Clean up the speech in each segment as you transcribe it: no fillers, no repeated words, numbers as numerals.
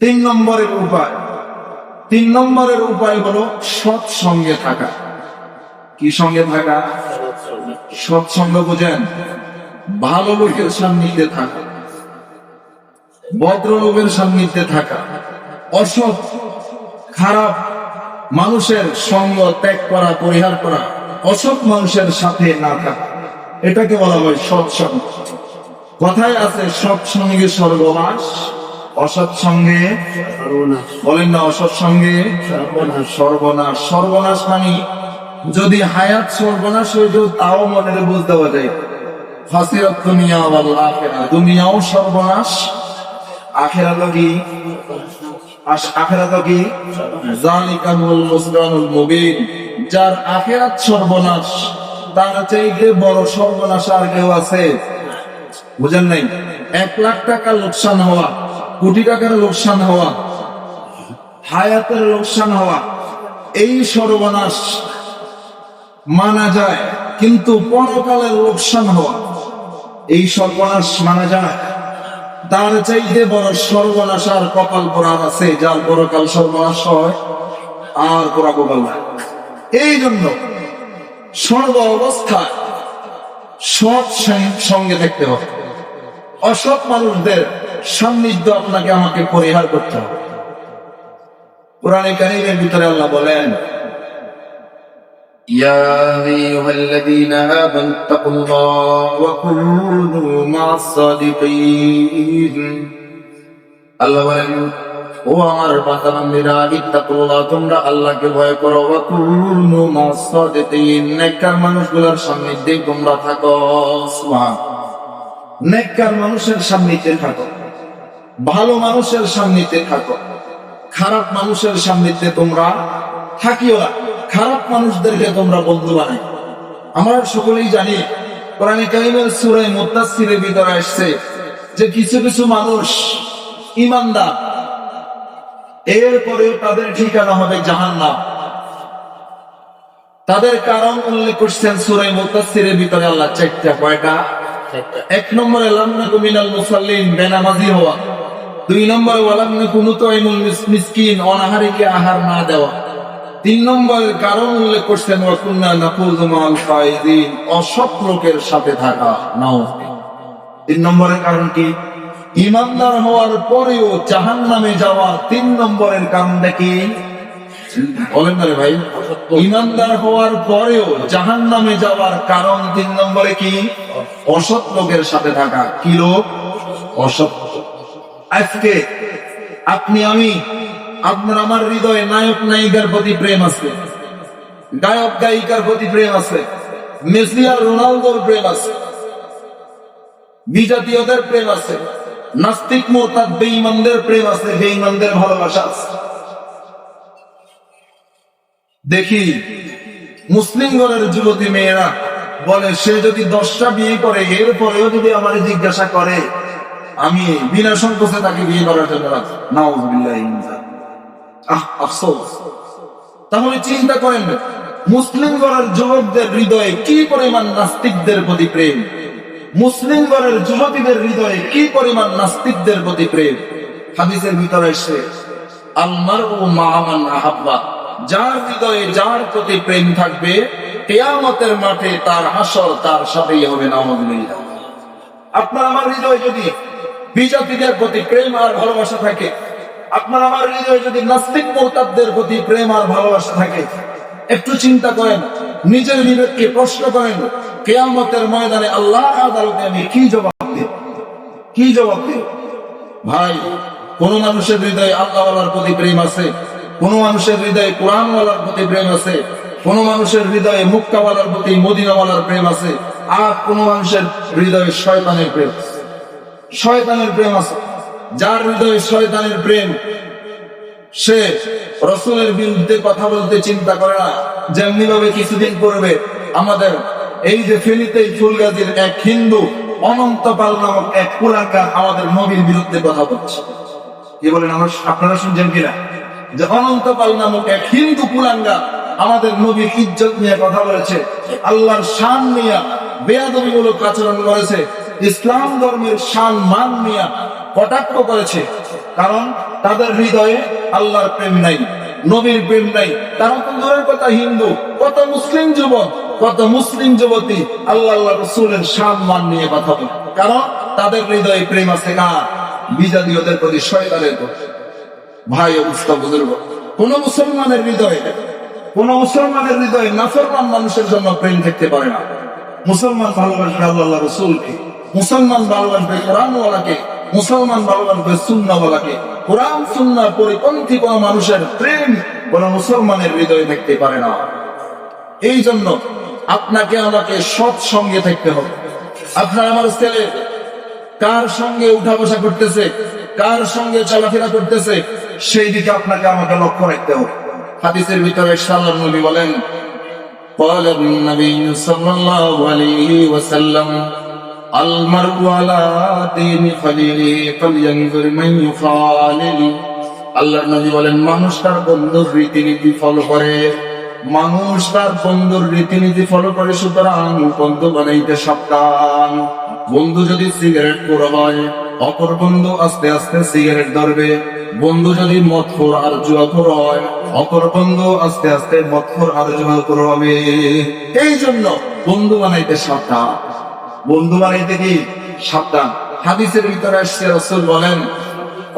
তিন নম্বরের উপায় হলো সৎ সঙ্গে থাকা। কি সঙ্গে থাকা? সৎসঙ্গ বোঝেন? ভালো লোকের সান্নিধ্যে থাকা, ভদ্রলোকের সান্নিধ্যে থাকা, অসৎ খারাপ মানুষের সঙ্গ ত্যাগ করা, পরিহার করা, অসৎ মানুষের সাথে না থাকা, এটাকে বলা হয় সৎসঙ্গ। কথায় আছে সৎসঙ্গে স্বর্গবাস, অসৎ সঙ্গে বলেন না, অসৎ সঙ্গে সর্বনাশ। সর্বনাশ মানে যদি হায়াত সর্বনাশ হয়ে যেত তাও মনে বুঝতে পারে ফাসিরাত দুনিয়া ওয়াল আখিরাহ, দুনিয়াও সর্বনাশ, আখিরাত কি? আখিরাত কি? যালিকাল মুসরানুল মুবিন। যার আখিরাত সর্বনাশ তার চাইতে বড় সর্বনাশ আর কেউ আছে? বুঝেন নাই? 1 লাখ টাকা লোকসান হওয়া, কোটি টাকার লোকসান হওয়া, হায়াতের লোকসান হওয়া, এই সর্বনাশ মানা যায়, কিন্তু পরকালের লোকসান হওয়া, এই সর্বনাশ মানা যায়? তার চাইতে বড় সর্বনাশ আর কপাল পোড়ার আছে, যার পরকাল সর্বনাশ হয় আর পোড়া কপাল হয়। এই জন্য সর্ব অবস্থায় সৎ সঙ্গে দেখতে হবে, অসৎ মানুষদের সান্নিধ্য আপনাকে আমাকে পরিহার করতে হবে। কোরআনে কারীমের ভিতরে আল্লাহ বলেন, ইয়া আইয়ুহাল্লাযীনা আমানু তাকুল্লাহ ওয়া কুনু মা'আস সাদিকিন। আল্লাহ বলেন, ও আমার বান্দারা, ইত্তাকুল্লাহ, তোমরা আল্লাহকে ভয় করো, ওয়া কুনু মা'আস সাদিকিন, নেককার মানুষগুলোর সান্নিধ্যে তোমরা থাকো। সুবহানাল্লাহ। নেককার মানুষের সান্নিধ্যে থাকো, ভালো মানুষের সান্নিধ্যে থাকো, খারাপ মানুষের সান্নিধ্যে তোমরা থাকিও না। খারাপ মানুষদেরকে তোমরা বন্ধু বানাই। আমরা সকলেই জানি কোরআনে কারীমের সূরা মুত্তাসিরের ভিতরে আসছে যে কিছু কিছু মানুষ ঈমানদার, এরপরেও তাদের ঠিকানা হবে জাহান্নাম। তাদের কারণ উল্লেখ করছেন সূরা মুত্তাসিরের ভিতরে আল্লাহ 4টা। কয়টা? 1 নম্বরে লাম নাকু মিনাল মুসাল্লিন, বেনামাজি হওয়া। 2 নম্বরে ওয়ালাম নাকু নুতাইমুল মিসকিন, অনাহারীকে আহার না দেওয়া। 3 নম্বরের কারণ উল্লেখ করছেন ওয়া কুননা নাকুযু মা'আল কায়িদিন, অসৎ লোকের সাথে থাকা। নাও 3 নম্বরের কারণ কি? ঈমানদার হওয়ার পরেও জাহান্নামে যাওয়া 3 নম্বরের কারণটা কি? বলেন না রে ভাই। ঈমানদার হওয়ার পরেও জাহান্নামে যাওয়ার কারণ 3 নম্বরে কি? অসৎ লোকের সাথে থাকা। কি লোক? অসৎ। আজকে আপনি আমি, আপনার আমার হৃদয়ে নায়ক নায়িকার প্রতি প্রেম আছে, গায়ক গায়িকার প্রতি প্রেম আছে, মেসি আর রোনালদোর প্রেম আছে, বিজাতীয়দের প্রেম আছে, নাস্তিক মুরতাদ বেঈমানদের প্রেম আছে, বেঈমানদের ভালোবাসা আছে। দেখি মুসলিম ঘরের যুবতী মেয়েরা বলে সে যদি 10টা বিয়ে করে এরপরেও যদি আমার জিজ্ঞাসা করে, আমি বিনা সংকোচে তাকে বিয়ে করার জন্য রাজি। নাউযুবিল্লাহ। আফসোস। তাহলে চিন্তা করেন মুসলিম ঘরের যুবকদের হৃদয়ে কি পরিমাণ নাস্তিকদের প্রতি প্রেম, মুসলিম ঘরের যুবতীদের হৃদয়ে কি পরিমাণ নাস্তিকদের প্রতি প্রেম। হাদিসের ভিতরে এসে আল মারউ মা'a মান আহাব্বা, যার হৃদয়ে যার প্রতি প্রেম থাকবে কিয়ামতের মাঠে তার হাসর তার সাথেই হবে। নাউযুবিল্লাহ। আপনার আমার হৃদয়ে যদি বিজাতীদের প্রতি প্রেম আর ভালোবাসা থাকে, আপনার আমার হৃদয়ে যদি নাস্তিক মুরতাদদের প্রতি প্রেম আর ভালোবাসা থাকে, একটু চিন্তা করেন, নিজের বিবেককে প্রশ্ন করেন, কিয়ামতের ময়দানে আল্লাহর আদালতে আমি কি জবাব দেব? কি জবাব দেব? ভাই, কোন মানুষের হৃদয়ে আল্লাহওয়ালার প্রতি প্রেম আছে, কোন মানুষের হৃদয়ে কোরআনওয়ালার প্রতি প্রেম আছে, কোন মানুষের হৃদয়ে মক্কাওয়ালার প্রতি মদিনাওয়ালার প্রেম আছে, আর কোন মানুষের হৃদয়ে শয়তানের প্রেম, শয়তানের প্রেম আছে। যার হৃদয়ে শয়তানের প্রেম, সে রাসূলের বিরুদ্ধে কথা বলতে চিন্তা করে না। যেমনি ভাবে কিছুদিন পূর্বে আমাদের এই যে ফেনীতে ফুলগাজীর এক হিন্দু অনন্তপাল নামক এক কুলাঙ্গার আমাদের নবীর বিরুদ্ধে কথা বলছে। কি বলেন আপনারা শুনছেন কিনা? যে অনন্তপাল নামক এক হিন্দু কুলাঙ্গার আমাদের নবীর ইজ্জত নিয়ে কথা বলেছে, আল্লাহর শান নিয়ে বেয়াদবিমূলক আচরণ করেছে, ইসলাম ধর্মের শান মান নিয়ে কটাক্ষ করেছে, কারণ তাদের হৃদয়ে আল্লাহর প্রেম নাই, নবীর প্রেম নাই। তারা তো দূরের কথা হিন্দু, কত মুসলিম যুবক, কত মুসলিম যুবতী আল্লাহ রসুলের সম্মান নিয়ে কথা বলে, কারণ তাদের হৃদয়ে প্রেম আছে কার? বিজাতীয়দের প্রতি, শয়তানের প্রতি। ভাই অবস্থা বুজুর্গ, কোন মুসলমানের হৃদয়ে নাফরমান মানুষের জন্য প্রেম থাকতে পারে না। মুসলমান ভালোবাসবে আল্লাহ রসুলকে, মুসলমান ভালোবাসবে কোরআনওয়ালাকে, মুসলমান ভালোবাসবে সুন্নাহওয়ালাকে। কোরআন সুন্নাহর পরিপন্থী কোন মানুষের প্রেম কোন মুসলমানের হৃদয়ে থাকতে পারে না। এই জন্য আপনাকে আমাকে সৎ সঙ্গে থাকতে হবে। আপনার আমার ছেলে কার সঙ্গে উঠা বসা করতেছে, কার সঙ্গে চলাফেরা করতেছে, সেই দিকে আপনাকে আমাকে লক্ষ্য রাখতে হবে। হাদিসের ভিতরে আল্লাহর নবী বলেন, قال النبي صلى الله عليه وسلم المرء على دين خليله فلينظر من يخالل। আল্লাহর নবী বলেন, মানুষ তার বন্ধুর রীতিনীতি ফলো করে, মানুষ তার বন্ধুর রীতিনীতি ফলো করে, সুতরাং বন্ধু বানাইতে সাবধান। বন্ধু যদি সিগারেট খোর হয়, অপর বন্ধু আস্তে আস্তে সিগারেট ধরবে। বন্ধু যদি মদখোর আর জুয়াখোর হয়, অপর বন্ধু আস্তে আস্তে মদখোর আর জুয়াখোর হবে। এই জন্য বন্ধু বানাইতে সাবধান, বন্ধু বানাইতে কি সাবধান। হাদিসের ভিতরে আসছে, রাসূল বলেন,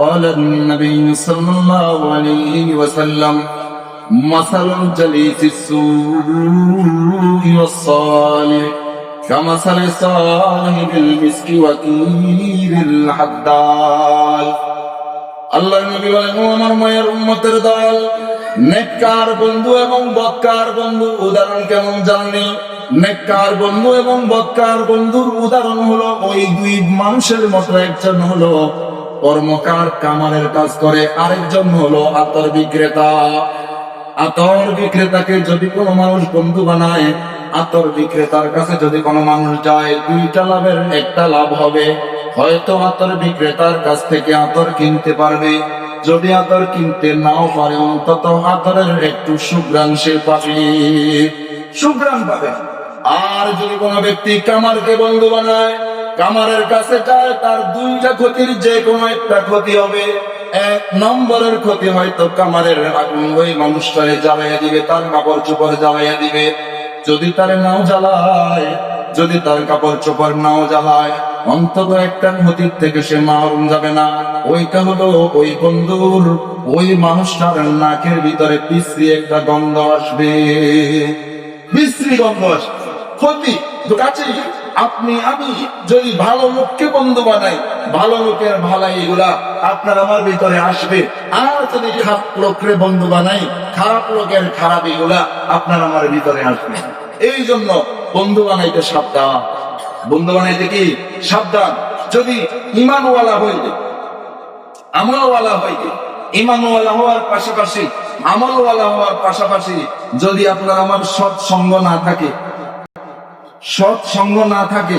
قال النبي صلى الله عليه وسلم مثل الجليس السوء والصالح كمثل صاحب المسك وكيل الحداد। আল্লাহর নবী বলেন, ও আমার মায়ের উম্মতের দল, নেককার বন্ধু এবং বদকার বন্ধু উদাহরণ কেমন জাননি? নেককার বন্ধু এবং বদকার বন্ধুর উদাহরণ হলো ওই দুই মানুষের মতো, একজন হলো কর্মকার কামারের কাজ করে, আরেকজন হলো আতর বিক্রেতা। আতর বিক্রেতাকে যদি কোনো মানুষ বন্ধু বানায়, আতর বিক্রেতার কাছে যদি কোনো মানুষ যায়, দুইটা লাভের একটা লাভ হবে। হয়তো আতর বিক্রেতার কাছ থেকে আতর কিনতে পারবে, যদি আতর কিনতে নাও পারে, অন্তত আতরের একটু সুঘ্রাণ সে পাবে, সুঘ্রাণ পাবে। আর যদি কোনো ব্যক্তি কামারকে বন্ধু বানায়, কামারের কাছে যায়, তার দুইটা ক্ষতির যে কোনো একটা ক্ষতি হবে। এক নম্বরের ক্ষতি হয়তো কামারের আগুন ওই মানুষটারে জ্বালাইয়া দিবে, তার কাপড় চোপড় জ্বালাইয়া দিবে। যদি তার নাও জ্বালায়, যদি তার কাপড় চোপড় নাও জ্বালায়, অন্তত একটা ক্ষতির থেকে সে মাহরুম যাবে না। ওইটা হলো ওই বন্ধুর, ওই মানুষটার নাকের ভিতরে বিশ্রী একটা গন্ধ আসবে, বিশ্রী গন্ধ আসবে, ক্ষতি। তো কাছেই আপনি আমি যদি ভালো লোককে বন্ধু বানাই, ভালো লোকের ভালাই এগুলা আপনার আমার ভিতরে আসবে। আর যদি খারাপ লোকরে বন্ধু বানাই, খারাপ লোকের খারাপ এগুলা আপনার আমার ভিতরে আসবে। এই জন্য বন্ধু বানাইতে সাবধান, বন্ধু বানাইতে কি সাবধান। যদি ইমানওয়ালা হইলে, আমলওয়ালা হইলে, ইমানওয়ালা হওয়ার পাশাপাশি, আমলওয়ালা হওয়ার পাশাপাশি যদি আপনার আমার সৎসঙ্গ না থাকে, সৎসঙ্গ না থাকে,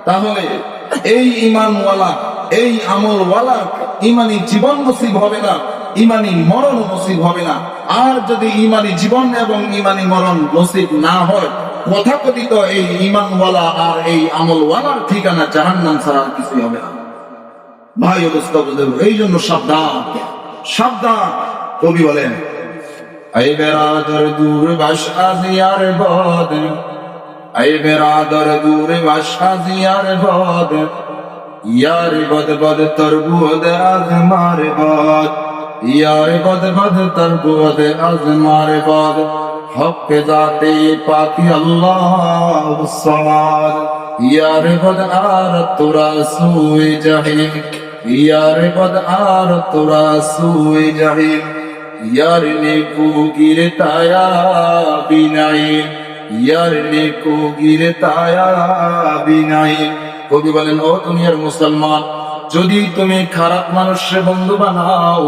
তাহলে এই ইমানওয়ালা, এই আমলওয়ালা ইমানি জীবন নসিব হবে না, ইমানি মরণ নসিব হবে না। আর যদি ইমানি জীবন এবং ইমানি মরণ নসিব না হয়, তথাকথিত এই ইমানওয়ালা আর এই আমলওয়ালার ঠিকানা জাহান্নাম ছাড়া আর কিছুই হবে না। ভাই অবস্থা বুঝতে, এই জন্য সাবধান, সাবধান। কবি বলেন, এই বেরাদর দূর বাস আজিয়ার বদ, এই বেরাদর দূর বাস আজিয়ার বদ, ইয়ার বদ বদ তরবুদ আজমার বদ, ইয়ার বদ বদ তরবুদ আজমার বদ, হক জাতে পাকি আল্লাহ সামাদ, ইয়ার বদ আর তোরা সুই জাহিম, ইয়ার বদ আর তোরা সুই জাহিম, ইয়ার নেকু গিরতায়া বিনাই, ইয়ার নেকু গিরতায়া বিনাই। কবি বলেন, ও দুনিয়ার মুসলমান, যদি তুমি খারাপ মানুষের বন্ধু বানাও,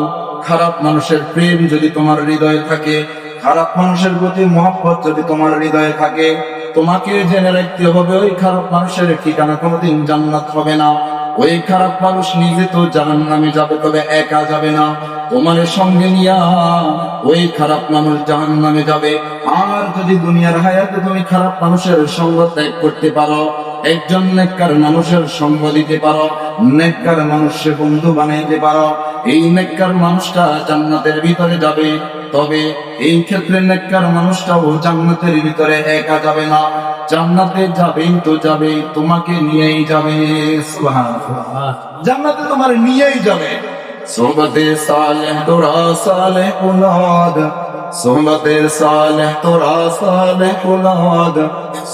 খারাপ মানুষের প্রেম যদি তোমার হৃদয়ে থাকে, খারাপ মানুষের প্রতি মহব্বত যদি তোমার হৃদয়ে থাকে, তোমাকে জেনে রাখতে হবে ওই খারাপ মানুষের ঠিকানা কোনোদিন জান্নাত হবে না। ওই খারাপ মানুষ নিজে তো জাহান্নামে যাবে, তবে একা যাবে না, তোমার সঙ্গে নিয়া ওই খারাপ মানুষ জাহান্নামে যাবে। আর যদি দুনিয়ার হায়াতে তুমি খারাপ মানুষের সঙ্গ ত্যাগ করতে পারো, একজন নেককার মানুষের সঙ্গ দিতে পারো, নেককার মানুষকে বন্ধু বানাইতে পারো, এই নেককার মানুষটা জান্নাতের ভিতরে যাবে। তবে এই ক্ষেত্রে নেককার মানুষটাও জান্নাতের ভিতরে একা যাবে না, জান্নাতে যাবেই তো যাবে, তোমাকে নিয়েই যাবে। সুবহানাল্লাহ, জান্নাতে তোমার নিয়েই যাবে। সোহবতে সালেহ তোরা সালেহ উলাদ, সোহবতে সালেহ তোরা সালেহ উলাদ,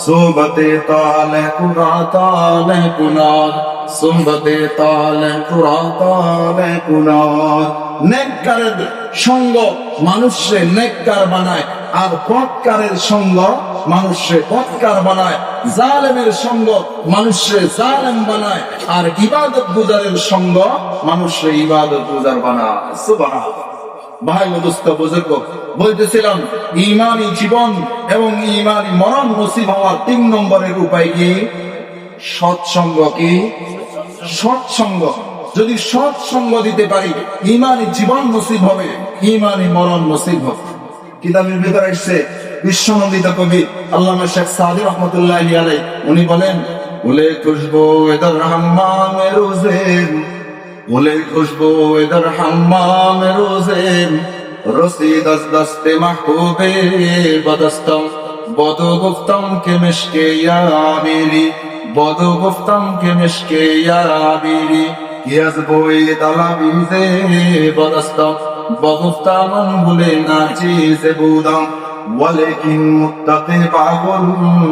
সোহবতে তালেহ তোরা তালেহ উলাদ, সোহবতে তালেহ তোরা তালেহ উলাদ। নেককারের সঙ্গ মানুষে নেককার বানায়, আর পথকারের সঙ্গ মানুষে পথকার বানায়। জালেমের সঙ্গ মানুষে জালেম বানায়, আর ইবাদত গুজারের সঙ্গ মানুষে ইবাদত গুজার বানায়। সুবহানাল্লাহ। ভাই ও দোস্ত বুজুর্গ, বলতেছিলাম ঈমানী জীবন এবং ঈমানী মরণ নসিব হওয়ার 3 নম্বরের উপায় কি? সৎসঙ্গ। কি? সৎসঙ্গ। যদি সৎসঙ্গ দিতে পারি, ঈমানী জীবন নসিব হবে, ঈমানী মরণ নসিব হবে। কিতাবের ভিতরে এসেছে, বিশ্বনন্দিত কবি আল্লামা শেখ সাদি রহমতুল্লাহি আলাইহি, উনি বলেন, বলে খুশবু এদার হাম্মামে রোজেন, বলে খুশবু এদার হাম্মামে রোজেন, রসিদ আজ দস্তে মাহবুবে বদস্তম, বদো গুফতম কে মিশকে ইয়া মেরি, বদো গুফতম কে মিশকে ইয়া মেরি, ইয়াজ বই তালাবিজে বদস্তম, বগুফতামন বলে না চিজে বুদম, ওয়ালেকিন মুত্তাকি পাগল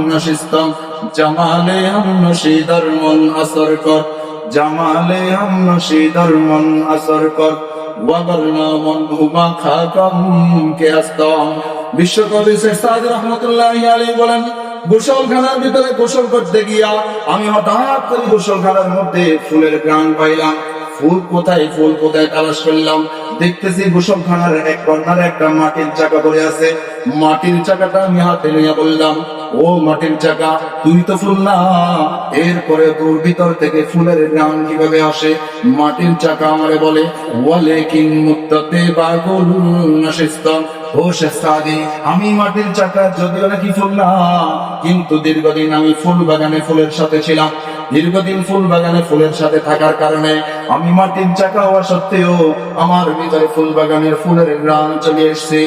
নশিস্তম, জামালে হাম নশিদার মন আসর কর, জামালে হাম নশিদার মন আসর কর, ওয়াগরনা মন হুমা খাকম কে আস্তম। বিশ্বকবি শেখ সাদি রহমতুল্লাহি আলাইহি বলেন, গোসলখানার ভিতরে গোসল করতে গিয়া আমি হঠাৎ করে গোসলখানার মধ্যে ফুলের ঘ্রাণ পাইলাম। ফুল কোথায়, ফুল কোথায় তালাশ করলাম, দেখতেছি গোসলখানার এক কর্নারে একটা মাটির চাকা পড়ে আছে। মাটির চাকাটা আমি হাতে নিয়ে বললাম, ও মাটির চাকা, তুই তো ফুল না। এরপরে তোর ভিতর থেকে ফুলের ঘ্রাণ কিভাবে আসে? মাটির চাকা আমারে বলে, ওয়ালেকিন মুত্তাতে বাগুল নাশিস্তম, ও শেখ সাদি, আমি মাটির চাকা, যদিও নাকি ফুল না, কিন্তু দীর্ঘদিন আমি ফুল বাগানে ফুলের সাথে ছিলাম। দীর্ঘদিন ফুল বাগানে ফুলের সাথে থাকার কারণে আমি মাটির চাকা হওয়া সত্ত্বেও আমার ভিতরে ফুল বাগানের ফুলের ঘ্রাণ চলে এসছে।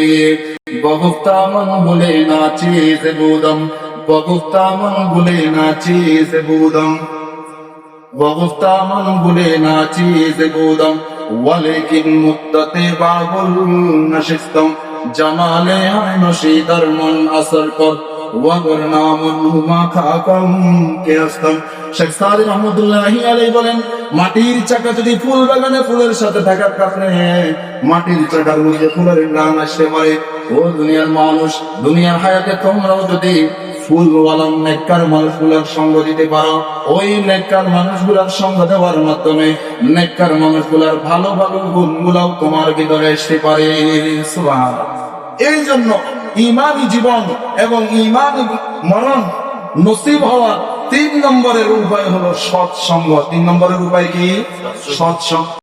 বগুফতামন বলে নাচি যে বুদম, বগুফতামন বলে নাচি যে বুদম, বগুফতামন বলে নাচি যে বুদম, ওয়ালেকিন মুত্তাতে বাগুল নশিস্তম, জামালে হাম নশিদার মন আসর কর, ওয়াগরনা মন হুমা খাকম কে আস্তম। শেখ সাদি রহমতুল্লাহি আলাইহি বলেন, মাটির চাকা যদি ফুল বাগানে ফুলের সাথে থাকার কারণে মাটির চাকার মধ্যে ফুলের ঘ্রাণ আসতে পারে, ও দুনিয়ার মানুষ, দুনিয়ার হায়াতে তোমরাও যদি ফুলওয়ালা নেককার মানুষগুলোর সঙ্গ দিতে পারো, ওই নেককার মানুষগুলোর সঙ্গ দেওয়ার মাধ্যমে নেককার মানুষগুলোর ভালো ভালো গুণগুলাও তোমার ভিতরে আসতে পারে। সুবহানাল্লাহ। এই জন্য ঈমানী জীবন এবং ঈমানী মরণ নসিব হওয়ার 3 নম্বরের উপায় হলো সৎসঙ্গ। 3 নম্বরের উপায় কি? সৎসঙ্গ।